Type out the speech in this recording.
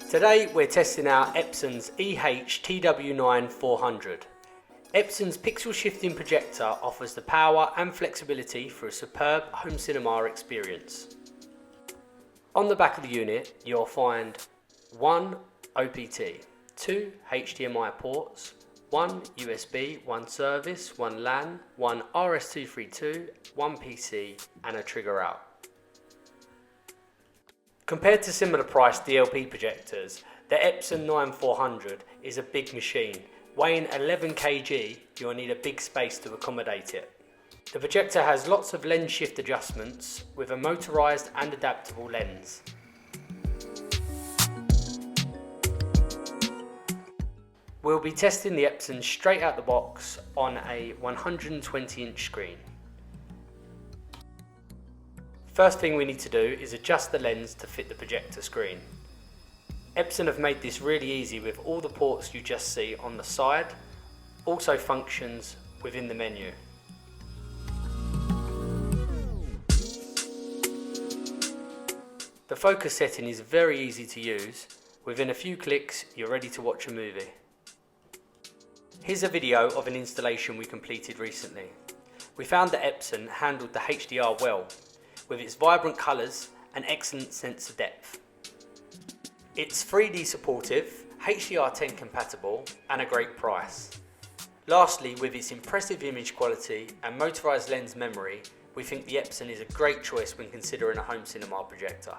Today we're testing out Epson's EH-TW9400. Epson's pixel shifting projector offers the power and flexibility for a superb home cinema experience. On the back of the unit you'll find one OPT, two HDMI ports, one USB, one service, one LAN, one RS-232, one PC and a trigger out. Compared to similar priced DLP projectors, the Epson 9400 is a big machine. Weighing 11 kg, you'll need a big space to accommodate it. The projector has lots of lens shift adjustments with a motorised and adaptable lens. We'll be testing the Epson straight out the box on a 120-inch screen. First thing we need to do is adjust the lens to fit the projector screen. Epson have made this really easy with all the ports you just see on the side, also functions within the menu. The focus setting is very easy to use. Within a few clicks you're ready to watch a movie. Here's a video of an installation we completed recently. We found that Epson handled the HDR well, with its vibrant colours and excellent sensor depth. It's 3D supportive, HDR10 compatible and a great price. Lastly, with its impressive image quality and motorised lens memory, we think the Epson is a great choice when considering a home cinema projector.